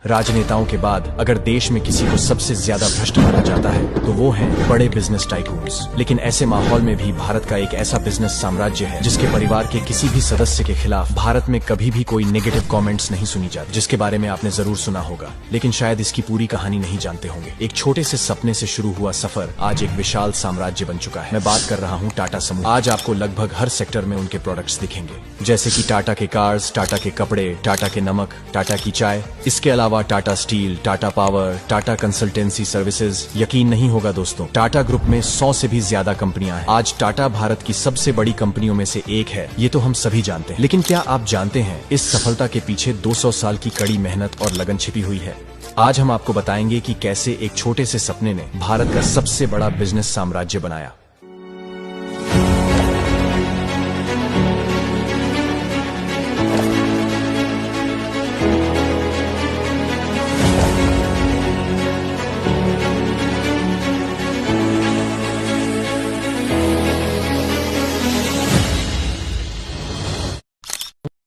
राजनेताओं के बाद अगर देश में किसी को सबसे ज्यादा भ्रष्ट माना जाता है तो वो हैं बड़े बिजनेस टाइकून्स। लेकिन ऐसे माहौल में भी भारत का एक ऐसा बिजनेस साम्राज्य है जिसके परिवार के किसी भी सदस्य के खिलाफ भारत में कभी भी कोई नेगेटिव कमेंट्स नहीं सुनी जाती, जिसके बारे में आपने जरूर सुना होगा, लेकिन शायद इसकी पूरी कहानी नहीं जानते होंगे। एक छोटे से सपने से शुरू हुआ सफर आज एक विशाल साम्राज्य बन चुका है। मैं बात कर रहा हूँ टाटा समूह। आज आपको लगभग हर सेक्टर में उनके प्रोडक्ट्स दिखेंगे, जैसे कि टाटा के कार्स, टाटा के कपड़े, टाटा के नमक, टाटा की चाय। इसके अलावा Tata steel, Tata power, Tata consultancy services. यकीन नहीं होगा दोस्तों, टाटा ग्रुप में 100 से भी ज्यादा कंपनियां हैं। आज टाटा भारत की सबसे बड़ी कंपनियों में से एक है, ये तो हम सभी जानते हैं। लेकिन क्या आप जानते हैं इस सफलता के पीछे 200 साल की कड़ी मेहनत और लगन छिपी हुई है। आज हम आपको बताएंगे कि कैसे एक छोटे से सपने ने भारत का सबसे बड़ा बिजनेस साम्राज्य बनाया।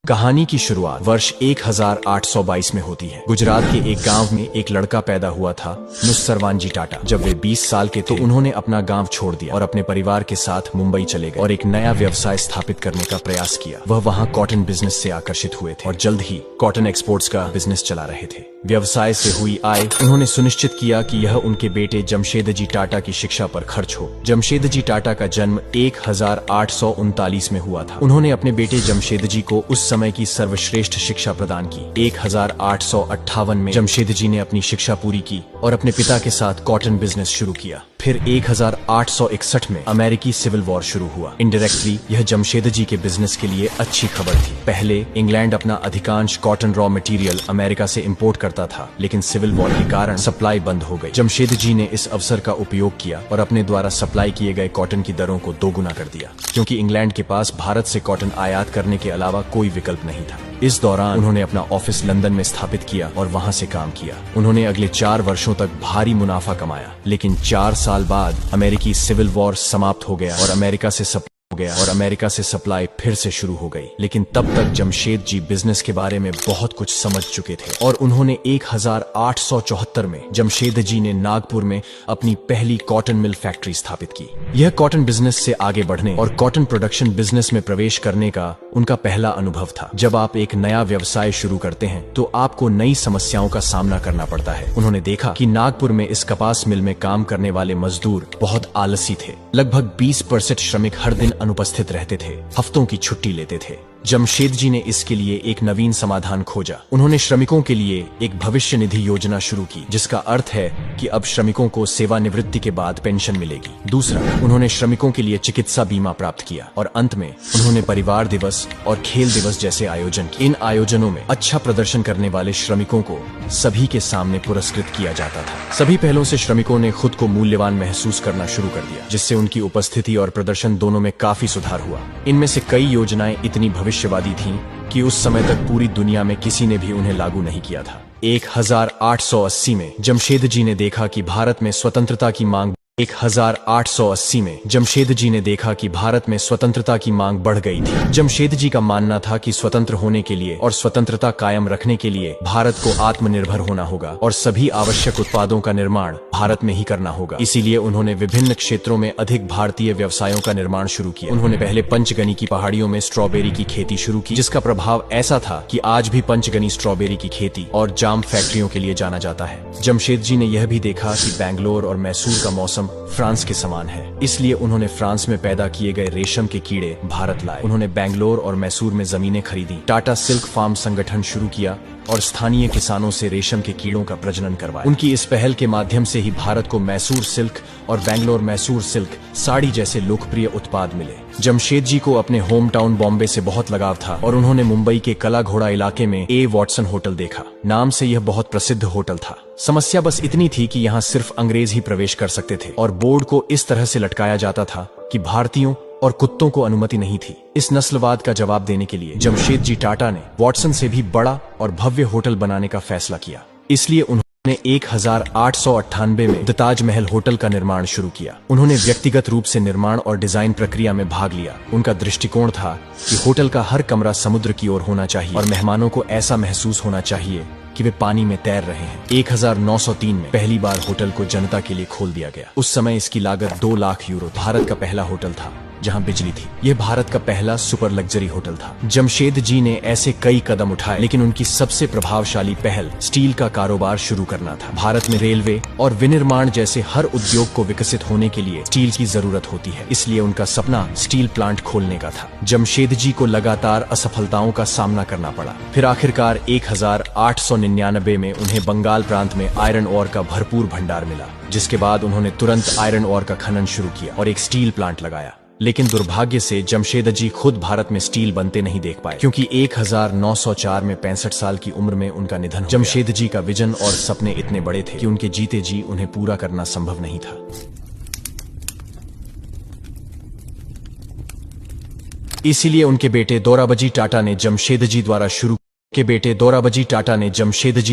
कहानी की शुरुआत वर्ष 1822 में होती है। गुजरात के एक गांव में एक लड़का पैदा हुआ था, नुसरवानजी टाटा। जब वे 20 साल के थे तो उन्होंने अपना गांव छोड़ दिया और अपने परिवार के साथ मुंबई चले गए और एक नया व्यवसाय स्थापित करने का प्रयास किया। वह वहां कॉटन बिजनेस से आकर्षित हुए थे और जल्द ही कॉटन एक्सपोर्ट्स का बिजनेस चला रहे थे। व्यवसाय से हुई आय उन्होंने सुनिश्चित किया कि यह उनके बेटे जमशेदजी टाटा की शिक्षा पर खर्च हो। जमशेदजी टाटा का जन्म 1839 में हुआ था। उन्होंने अपने बेटे जमशेदजी को उस समय की सर्वश्रेष्ठ शिक्षा प्रदान की। 1858 में जमशेदजी ने अपनी शिक्षा पूरी की और अपने पिता के साथ कॉटन बिजनेस शुरू किया। फिर 1861 में अमेरिकी सिविल वॉर शुरू हुआ। इनडायरेक्टली यह जमशेदजी के बिजनेस के लिए अच्छी खबर थी। पहले इंग्लैंड अपना अधिकांश कॉटन रॉ मटेरियल अमेरिका से इंपोर्ट करता था, लेकिन सिविल वॉर के कारण सप्लाई बंद हो गई। जमशेदजी ने इस अवसर का उपयोग किया और अपने द्वारा सप्लाई किए गए कॉटन की दरों को दोगुना कर दिया, क्योंकि इंग्लैंड के पास भारत से कॉटन आयात करने के अलावा कोई विकल्प नहीं था। इस दौरान उन्होंने अपना ऑफिस लंदन में स्थापित किया और वहां से काम किया। उन्होंने अगले 4 वर्षों तक भारी मुनाफा कमाया, लेकिन 4 साल बाद अमेरिकी सिविल वॉर समाप्त हो गया और अमेरिका से सप्लाई फिर से शुरू हो गई। लेकिन तब तक जमशेदजी बिजनेस के बारे में बहुत कुछ समझ चुके थे और उन्होंने 1874 में जमशेदजी ने नागपुर में अपनी पहली कॉटन मिल फैक्ट्री स्थापित की। यह कॉटन बिजनेस से आगे बढ़ने और कॉटन प्रोडक्शन बिजनेस में प्रवेश करने का उनका पहला अनुभव था। जब आप एक नया व्यवसाय शुरू करते हैं तो आपको नई समस्याओं का सामना करना पड़ता है। उन्होंने देखा कि नागपुर में इस कपास मिल में काम करने वाले मजदूर बहुत आलसी थे। लगभग 20% श्रमिक हर दिन अनुपस्थित रहते थे, हफ्तों की छुट्टी लेते थे। जमशेदजी ने इसके लिए एक नवीन समाधान खोजा। उन्होंने श्रमिकों के लिए एक भविष्य निधि योजना शुरू की, जिसका अर्थ है कि अब श्रमिकों को सेवानिवृत्ति के बाद पेंशन मिलेगी। दूसरा, उन्होंने श्रमिकों के लिए चिकित्सा बीमा प्राप्त किया और अंत में उन्होंने परिवार दिवस और खेल दिवस जैसे आयोजन किए। इन आयोजनों में अच्छा प्रदर्शन करने वाले श्रमिकों को सभी के सामने पुरस्कृत किया जाता था। सभी पहलों से श्रमिकों ने खुद को मूल्यवान महसूस करना शुरू कर दिया, जिससे उनकी उपस्थिति और प्रदर्शन दोनों में काफी सुधार हुआ। इनमें से कई योजनाएं इतनी भविष्यवादी थीं कि उस समय तक पूरी दुनिया में किसी ने भी उन्हें लागू नहीं किया था। 1880 में जमशेदजी ने देखा कि भारत में स्वतंत्रता की मांग 1880 में जमशेदजी ने देखा कि भारत में स्वतंत्रता की मांग बढ़ गई थी। जमशेदजी का मानना था कि स्वतंत्र होने के लिए और स्वतंत्रता कायम रखने के लिए भारत को आत्मनिर्भर होना होगा और सभी आवश्यक उत्पादों का निर्माण भारत में ही करना होगा। इसीलिए उन्होंने विभिन्न क्षेत्रों में अधिक भारतीय व्यवसायों का निर्माण शुरू किया। उन्होंने पहले पंचगनी की पहाड़ियों में स्ट्रॉबेरी की खेती शुरू की, जिसका प्रभाव ऐसा था कि आज भी पंचगनी स्ट्रॉबेरी की खेती और जाम फैक्ट्रियों के लिए जाना जाता है। जमशेदजी ने यह भी देखा कि बैंगलोर और मैसूर का मौसम फ्रांस के समान है, इसलिए उन्होंने फ्रांस में पैदा किए गए रेशम के कीड़े भारत लाए। उन्होंने बैंगलोर और मैसूर में जमीनें खरीदी, टाटा सिल्क फार्म संगठन शुरू किया और स्थानीय किसानों से रेशम के कीड़ों का प्रजनन करवाया। उनकी इस पहल के माध्यम से ही भारत को मैसूर सिल्क और बैंगलोर मैसूर सिल्क साड़ी जैसे लोकप्रिय उत्पाद मिले। जमशेदजी को अपने होम टाउन बॉम्बे से बहुत लगाव था और उन्होंने मुंबई के कला घोड़ा इलाके में ए वॉटसन होटल देखा। नाम से यह बहुत प्रसिद्ध होटल था। समस्या बस इतनी थी कि यहाँ सिर्फ अंग्रेज ही प्रवेश कर सकते थे और बोर्ड को इस तरह से लटकाया जाता था कि भारतीयों और कुत्तों को अनुमति नहीं थी। इस नस्लवाद का जवाब देने के लिए जमशेदजी टाटा ने वॉटसन से भी बड़ा और भव्य होटल बनाने का फैसला किया। इसलिए उन्होंने 1898 में द ताजमहल होटल का निर्माण शुरू किया। उन्होंने व्यक्तिगत रूप से निर्माण और डिजाइन प्रक्रिया में भाग लिया। उनका दृष्टिकोण था कि होटल का हर कमरा समुद्र की ओर होना चाहिए और मेहमानों को ऐसा महसूस होना चाहिए कि वे पानी में तैर रहे हैं। 1903 में पहली बार होटल को जनता के लिए खोल दिया गया। उस समय इसकी लागत 2 लाख यूरो। भारत का पहला होटल था जहां बिजली थी। यह भारत का पहला सुपर लग्जरी होटल था। जमशेद जी ने ऐसे कई कदम उठाए, लेकिन उनकी सबसे प्रभावशाली पहल स्टील का कारोबार शुरू करना था। भारत में रेलवे और विनिर्माण जैसे हर उद्योग को विकसित होने के लिए स्टील की जरूरत होती है, इसलिए उनका सपना स्टील प्लांट खोलने का था। जमशेद जी को लगातार असफलताओं का सामना करना पड़ा। फिर आखिरकार 1899 में उन्हें बंगाल प्रांत में आयरन ओर का भरपूर भंडार मिला, जिसके बाद उन्होंने तुरंत आयरन ओर का खनन शुरू किया और एक स्टील प्लांट लगाया। लेकिन दुर्भाग्य से जमशेद जी खुद भारत में स्टील बनते नहीं देख पाए, क्योंकि 1904 में 65 साल की उम्र में उनका निधन हो गया। जमशेद जी का विजन और सपने इतने बड़े थे कि उनके जीते जी उन्हें पूरा करना संभव नहीं था। इसीलिए उनके बेटे दोराबजी टाटा ने जमशेद जी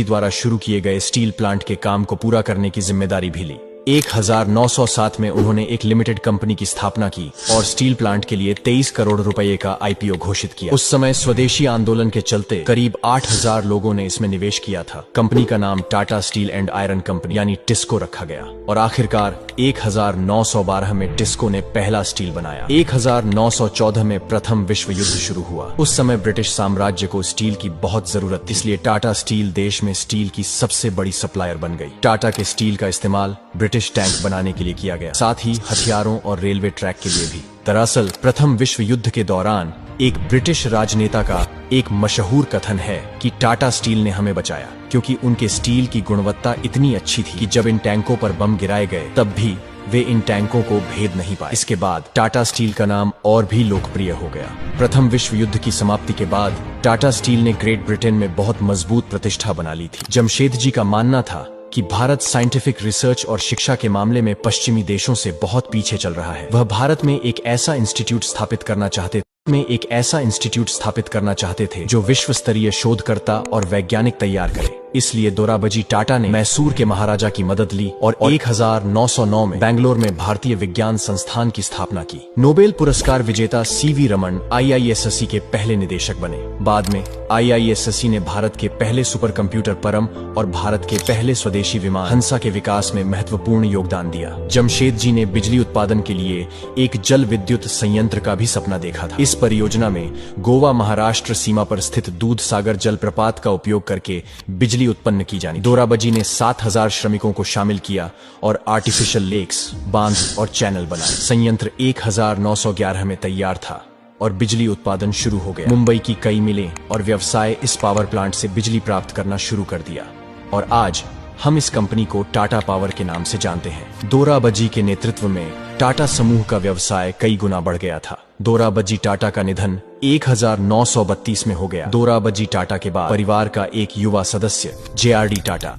द्वारा शुरू किए गए स्टील प्लांट के काम को पूरा करने की जिम्मेदारी भी ली। 1907 में उन्होंने एक लिमिटेड कंपनी की स्थापना की और स्टील प्लांट के लिए 23 करोड़ रुपए का आईपीओ घोषित किया। उस समय स्वदेशी आंदोलन के चलते करीब 8000 लोगों ने इसमें निवेश किया था। कंपनी का नाम Tata steel and iron company यानी टिस्को रखा गया और आखिरकार 1912 में टिस्को ने पहला स्टील बनाया। 1914 में प्रथम विश्व युद्ध शुरू हुआ। उस समय ब्रिटिश साम्राज्य को स्टील की बहुत जरूरत थी, इसलिए टाटा स्टील देश में स्टील की सबसे बड़ी सप्लायर बन गई। टाटा के स्टील का इस्तेमाल ब्रिटिश टैंक बनाने के लिए किया गया, साथ ही हथियारों और रेलवे ट्रैक के लिए भी। दरअसल प्रथम विश्व युद्ध के दौरान एक ब्रिटिश राजनेता का एक मशहूर कथन है कि टाटा स्टील ने हमें बचाया, क्योंकि उनके स्टील की गुणवत्ता इतनी अच्छी थी कि जब इन टैंकों पर बम गिराए गए तब भी वे इन टैंकों को भेद नहीं पाए। इसके बाद टाटा स्टील का नाम और भी लोकप्रिय हो गया। प्रथम विश्व युद्ध की समाप्ति के बाद टाटा स्टील ने ग्रेट ब्रिटेन में बहुत मजबूत प्रतिष्ठा बना ली थी। जमशेद जी का मानना था कि भारत साइंटिफिक रिसर्च और शिक्षा के मामले में पश्चिमी देशों से बहुत पीछे चल रहा है। वह भारत में एक ऐसा इंस्टीट्यूट स्थापित करना चाहते थे जो विश्व स्तरीय शोधकर्ता और वैज्ञानिक तैयार करे। इसलिए दोराबजी टाटा ने मैसूर के महाराजा की मदद ली और 1909 में बेंगलोर में भारतीय विज्ञान संस्थान की स्थापना की। नोबेल पुरस्कार विजेता सीवी रमन IISc के पहले निदेशक बने। बाद में IISc ने भारत के पहले सुपर कंप्यूटर परम और भारत के पहले स्वदेशी विमान हंसा के विकास में महत्वपूर्ण योगदान दिया। जमशेद जी ने बिजली उत्पादन के लिए एक जल विद्युत संयंत्र का भी सपना देखा था। इस परियोजना में गोवा महाराष्ट्र सीमा पर स्थित दूध सागर जलप्रपात का उपयोग करके बिजली उत्पन्न की जानी। दोराबजी ने 7000 श्रमिकों को शामिल किया और आर्टिफिशियल लेक्स, बांध और चैनल बनाए। संयंत्र 1911 में तैयार था और बिजली उत्पादन शुरू हो गया। मुंबई की कई मिलें और व्यवसाय इस पावर प्लांट से बिजली प्राप्त करना शुरू कर दिया और आज हम इस कंपनी को टाटा पावर के नाम से जानते हैं। दोराबजी के नेतृत्व में टाटा समूह का व्यवसाय कई गुना बढ़ गया था। दोराबजी टाटा का निधन 1932 में हो गया। दोराबजी टाटा के बाद परिवार का एक युवा सदस्य JRD टाटा।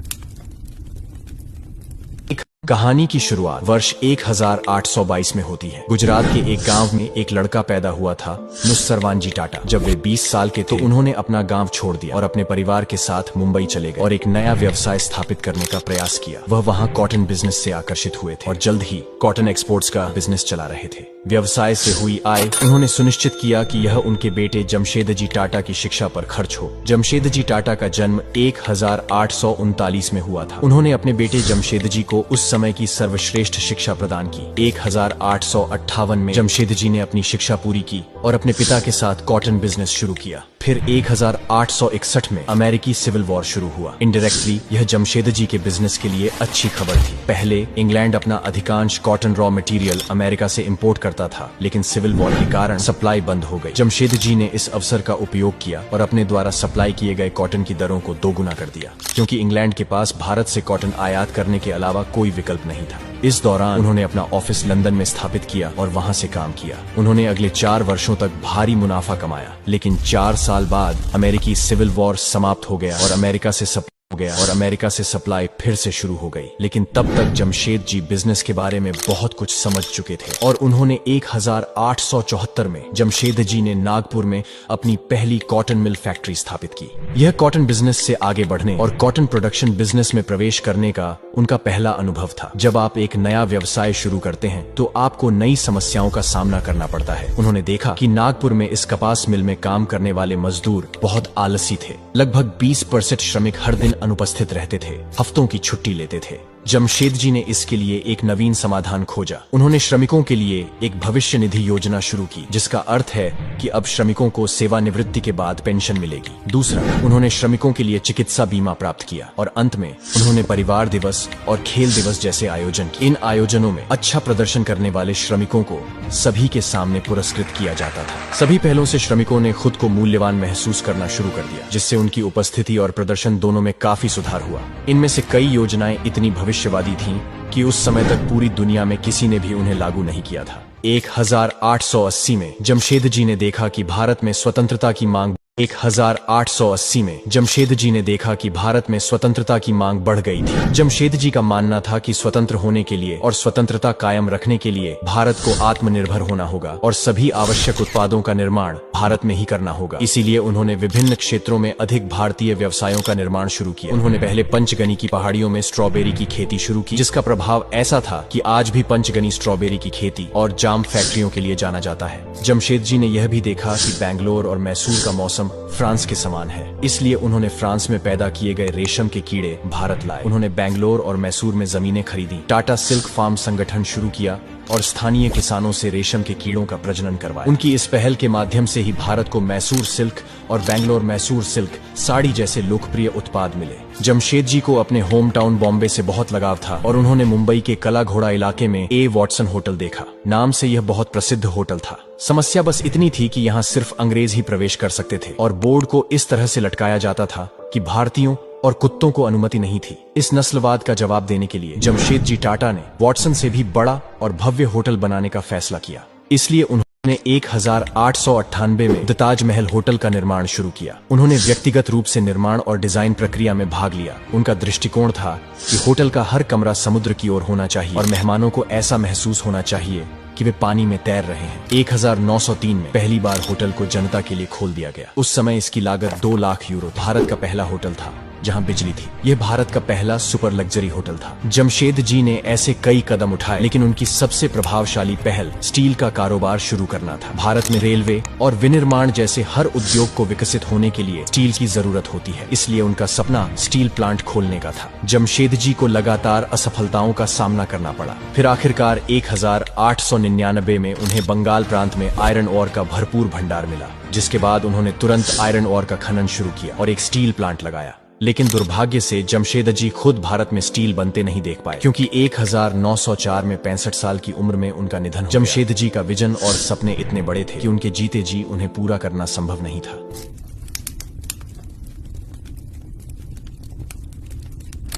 कहानी की शुरुआत वर्ष 1822 में होती है। गुजरात के एक गांव में एक लड़का पैदा हुआ था, नुस्सरवानजी टाटा। जब वे 20 साल के थे तो उन्होंने अपना गांव छोड़ दिया और अपने परिवार के साथ मुंबई चले गए और एक नया व्यवसाय स्थापित करने का प्रयास किया। वह वहां कॉटन बिजनेस से आकर्षित हुए थे और जल्द ही कॉटन एक्सपोर्ट्स का बिजनेस चला रहे थे। व्यवसाय से हुई आय उन्होंने सुनिश्चित किया कि यह उनके बेटे जमशेदजी टाटा की शिक्षा पर खर्च हो। जमशेदजी टाटा का जन्म 1839 में हुआ था। उन्होंने अपने बेटे जमशेदजी को उस समय की सर्वश्रेष्ठ शिक्षा प्रदान की। 1858 में जमशेदजी ने अपनी शिक्षा पूरी की और अपने पिता के साथ कॉटन बिजनेस शुरू किया। फिर 1861 में अमेरिकी सिविल वॉर शुरू हुआ। इनडायरेक्टली यह जमशेदजी के बिजनेस के लिए अच्छी खबर थी। पहले इंग्लैंड अपना अधिकांश कॉटन रॉ मटेरियल अमेरिका से इंपोर्ट करता था, लेकिन सिविल वॉर के कारण सप्लाई बंद हो गई। जमशेदजी ने इस अवसर का उपयोग किया और अपने द्वारा सप्लाई किए गए कॉटन की दरों को दोगुना कर दिया, क्योंकि इंग्लैंड के पास भारत से कॉटन आयात करने के अलावा कोई विकल्प नहीं था। इस दौरान उन्होंने अपना ऑफिस लंदन में स्थापित किया और वहां से काम किया। उन्होंने अगले 4 वर्षों तक भारी मुनाफा कमाया, लेकिन 4 साल बाद अमेरिकी सिविल वॉर समाप्त हो गया और अमेरिका से हो गया और अमेरिका से सप्लाई फिर से शुरू हो गई। लेकिन तब तक जमशेद जी बिजनेस के बारे में बहुत कुछ समझ चुके थे और उन्होंने 1874 में जमशेद जी ने नागपुर में अपनी पहली कॉटन मिल फैक्ट्री स्थापित की। यह कॉटन बिजनेस से आगे बढ़ने और कॉटन प्रोडक्शन बिजनेस में प्रवेश करने का उनका पहला अनुभव था। जब आप एक नया व्यवसाय शुरू करते हैं तो आपको नई समस्याओं का सामना करना पड़ता है। उन्होंने देखा कि नागपुर में इस कपास मिल में काम करने वाले मजदूर बहुत आलसी थे। लगभग 20% श्रमिक हर दिन अनुपस्थित रहते थे, हफ्तों की छुट्टी लेते थे। जमशेद जी ने इसके लिए एक नवीन समाधान खोजा। उन्होंने श्रमिकों के लिए एक भविष्य निधि योजना शुरू की, जिसका अर्थ है कि अब श्रमिकों को सेवानिवृत्ति के बाद पेंशन मिलेगी। दूसरा, उन्होंने श्रमिकों के लिए चिकित्सा बीमा प्राप्त किया और अंत में उन्होंने परिवार दिवस और खेल दिवस जैसे आयोजन किए। इन आयोजनों में अच्छा प्रदर्शन करने वाले श्रमिकों को सभी के सामने पुरस्कृत किया जाता था। सभी पहलों से श्रमिकों ने खुद को मूल्यवान महसूस करना शुरू कर दिया, जिससे उनकी उपस्थिति और प्रदर्शन दोनों में काफी सुधार हुआ। इनमें से कई योजनाएं इतनी भविष्यवादी थीं कि उस समय तक पूरी दुनिया में किसी ने भी उन्हें लागू नहीं किया था। 1880 में जमशेद जी ने देखा कि भारत में स्वतंत्रता की मांग 1880 में जमशेद जी ने देखा कि भारत में स्वतंत्रता की मांग बढ़ गई थी। जमशेद जी का मानना था कि स्वतंत्र होने के लिए और स्वतंत्रता कायम रखने के लिए भारत को आत्मनिर्भर होना होगा और सभी आवश्यक उत्पादों का निर्माण भारत में ही करना होगा। इसीलिए उन्होंने विभिन्न क्षेत्रों में अधिक भारतीय व्यवसायों का निर्माण शुरू किया। उन्होंने पहले पंचगनी की पहाड़ियों में स्ट्रॉबेरी की खेती शुरू की, जिसका प्रभाव ऐसा था कि आज भी पंचगनी स्ट्रॉबेरी की खेती और जाम फैक्ट्रियों के लिए जाना जाता है। जमशेद जी ने यह भी देखा कि बैंगलोर और मैसूर का मौसम फ्रांस के समान है, इसलिए उन्होंने फ्रांस में पैदा किए गए रेशम के कीड़े भारत लाए। उन्होंने बैंगलोर और मैसूर में जमीनें खरीदी, टाटा सिल्क फार्म संगठन शुरू किया और स्थानीय किसानों से रेशम के कीड़ों का प्रजनन करवाया। उनकी इस पहल के माध्यम से ही भारत को मैसूर सिल्क और बैंगलोर मैसूर सिल्क साड़ी जैसे लोकप्रिय उत्पाद मिले। जमशेद जी को अपने होम टाउन बॉम्बे से बहुत लगाव था और उन्होंने मुंबई के कला घोड़ा इलाके में ए वॉटसन होटल देखा। नाम से यह बहुत प्रसिद्ध होटल था। समस्या बस इतनी थी कि यहाँ सिर्फ अंग्रेज ही प्रवेश कर सकते थे और बोर्ड को इस तरह से लटकाया जाता था कि भारतीयों और कुत्तों को अनुमति नहीं थी। इस नस्लवाद का जवाब देने के लिए जमशेद जी टाटा ने वॉटसन से भी बड़ा और भव्य होटल बनाने का फैसला किया। इसलिए उन्होंने 1898 में द ताजमहल होटल का निर्माण शुरू किया। उन्होंने व्यक्तिगत रूप से निर्माण और डिजाइन प्रक्रिया में भाग लिया। उनका दृष्टिकोण था कि होटल का हर कमरा समुद्र की ओर होना चाहिए और मेहमानों को ऐसा महसूस होना चाहिए कि वे पानी में तैर रहे हैं। 1903 में पहली बार होटल को जनता के लिए खोल दिया गया। उस समय इसकी लागत 2 लाख यूरो। भारत का पहला होटल था जहां बिजली थी। यह भारत का पहला सुपर लग्जरी होटल था। जमशेद जी ने ऐसे कई कदम उठाए, लेकिन उनकी सबसे प्रभावशाली पहल स्टील का कारोबार शुरू करना था। भारत में रेलवे और विनिर्माण जैसे हर उद्योग को विकसित होने के लिए स्टील की जरूरत होती है, इसलिए उनका सपना स्टील प्लांट खोलने का था। जमशेद जी को लगातार असफलताओं का सामना करना पड़ा। फिर आखिरकार 1899 में उन्हें बंगाल प्रांत में आयरन ओर का भरपूर भंडार मिला, जिसके बाद उन्होंने तुरंत आयरन ओर का खनन शुरू किया और एक स्टील प्लांट लगाया। लेकिन दुर्भाग्य से जमशेद जी खुद भारत में स्टील बनते नहीं देख पाए, क्योंकि 1904 में 65 साल की उम्र में उनका निधन हो गया। जमशेद जी का विजन और सपने इतने बड़े थे कि उनके जीते जी उन्हें पूरा करना संभव नहीं था।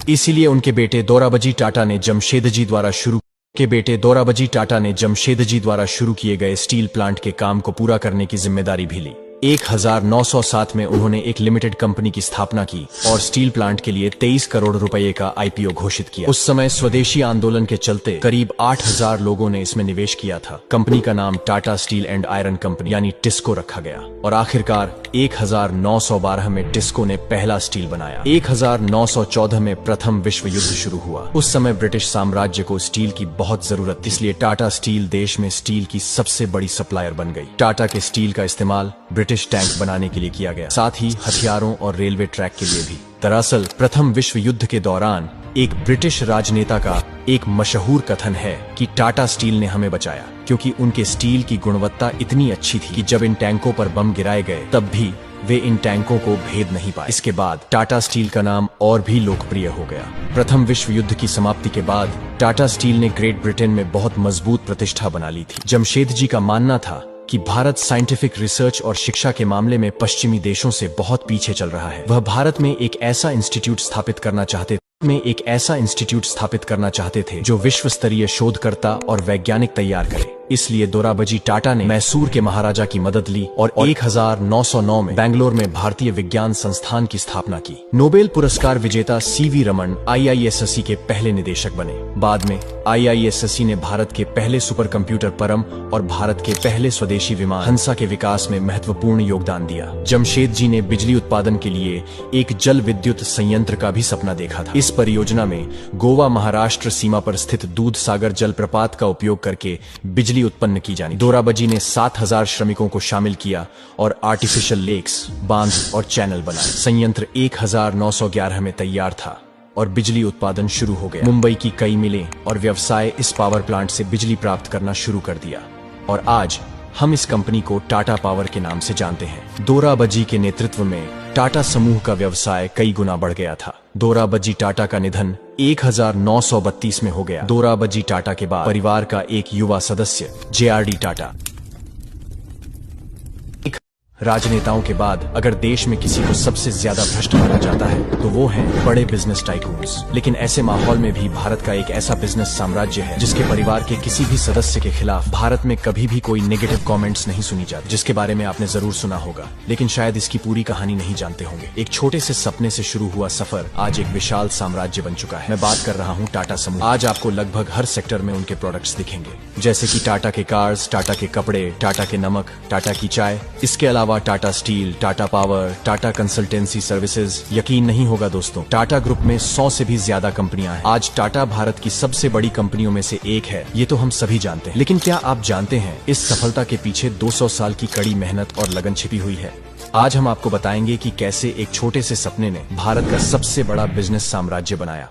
इसीलिए उनके बेटे दोराबजी टाटा ने जमशेद जी द्वारा शुरू किए गए स्टील प्लांट के काम को पूरा करने की जिम्मेदारी भी ली। 1907 में उन्होंने एक लिमिटेड कंपनी की स्थापना की और स्टील प्लांट के लिए 23 करोड़ रुपए का आईपीओ घोषित किया। उस समय स्वदेशी आंदोलन के चलते करीब 8000 लोगों ने इसमें निवेश किया था। कंपनी का नाम Tata steel and iron company यानी टिस्को रखा गया और आखिरकार 1912 में टिस्को ने पहला स्टील बनाया। 1914 में प्रथम विश्व युद्ध शुरू हुआ। उस समय ब्रिटिश साम्राज्य को स्टील की बहुत जरूरत थी, इसलिए टाटा स्टील देश में स्टील की सबसे बड़ी सप्लायर बन गई। टाटा के स्टील का इस्तेमाल ब्रिटिश टैंक बनाने के लिए किया गया, साथ ही हथियारों और रेलवे ट्रैक के लिए भी। दरअसल प्रथम विश्व युद्ध के दौरान एक ब्रिटिश राजनेता का एक मशहूर कथन है कि टाटा स्टील ने हमें बचाया, क्योंकि उनके स्टील की गुणवत्ता इतनी अच्छी थी कि जब इन टैंकों पर बम गिराए गए तब भी वे इन टैंकों को भेद नहीं पाए। इसके बाद टाटा स्टील का नाम और भी लोकप्रिय हो गया। प्रथम विश्व युद्ध की समाप्ति के बाद टाटा स्टील ने ग्रेट ब्रिटेन में बहुत मजबूत प्रतिष्ठा बना ली थी। जमशेद जी का मानना था कि भारत साइंटिफिक रिसर्च और शिक्षा के मामले में पश्चिमी देशों से बहुत पीछे चल रहा है। वह भारत में एक ऐसा इंस्टीट्यूट स्थापित करना चाहते थे जो विश्व स्तरीय शोधकर्ता और वैज्ञानिक तैयार करे। इसलिए दोराबजी टाटा ने मैसूर के महाराजा की मदद ली और 1909 में बेंगलोर में भारतीय विज्ञान संस्थान की स्थापना की। नोबेल पुरस्कार विजेता सीवी रमन IISc के पहले निदेशक बने। बाद में IISc ने भारत के पहले सुपर कंप्यूटर परम और भारत के पहले स्वदेशी विमान हंसा के विकास में महत्वपूर्ण योगदान दिया। जमशेद जी ने बिजली उत्पादन के लिए एक जल विद्युत संयंत्र का भी सपना देखा था। इस परियोजना में गोवा महाराष्ट्र सीमा पर स्थित दूध सागर जलप्रपात का उपयोग करके बिजली उत्पन्न की जानी। दोराबजी ने 7000 श्रमिकों को शामिल किया और आर्टिफिशियल लेक्स, बांध और चैनल बनाए। संयंत्र 1911 में तैयार था और बिजली उत्पादन शुरू हो गया। मुंबई की कई मिलें और व्यवसाय इस पावर प्लांट से बिजली प्राप्त करना शुरू कर दिया और आज हम इस कंपनी को टाटा पावर के नाम से जानते हैं। दोराबजी के नेतृत्व में टाटा समूह का व्यवसाय कई गुना बढ़ गया था। दोराबजी टाटा का निधन 1932 में हो गया। दोराबजी टाटा के बाद परिवार का एक युवा सदस्य JRD टाटा। राजनेताओं के बाद अगर देश में किसी को सबसे ज्यादा भ्रष्ट माना जाता है तो वो हैं बड़े बिजनेस टाइकून्स। लेकिन ऐसे माहौल में भी भारत का एक ऐसा बिजनेस साम्राज्य है जिसके परिवार के किसी भी सदस्य के खिलाफ भारत में कभी भी कोई नेगेटिव कमेंट्स नहीं सुनी जाती, जिसके बारे में आपने जरूर सुना होगा, लेकिन शायद इसकी पूरी कहानी नहीं जानते होंगे। एक छोटे से सपने से शुरू हुआ सफर आज एक विशाल साम्राज्य बन चुका है। मैं बात कर रहा हूँ टाटा समूह। आज आपको लगभग हर सेक्टर में उनके प्रोडक्ट्स दिखेंगे, जैसे कि टाटा के कार्स, टाटा के कपड़े, टाटा के नमक, टाटा की चाय, इसके अलावा Tata steel, Tata power, Tata consultancy services. यकीन नहीं होगा दोस्तों, टाटा ग्रुप में 100 से भी ज्यादा कंपनियां हैं। आज टाटा भारत की सबसे बड़ी कंपनियों में से एक है, ये तो हम सभी जानते हैं। लेकिन क्या आप जानते हैं इस सफलता के पीछे 200 साल की कड़ी मेहनत और लगन छिपी हुई है। आज हम आपको बताएंगे कि कैसे एक छोटे से सपने ने भारत का सबसे बड़ा बिजनेस साम्राज्य बनाया।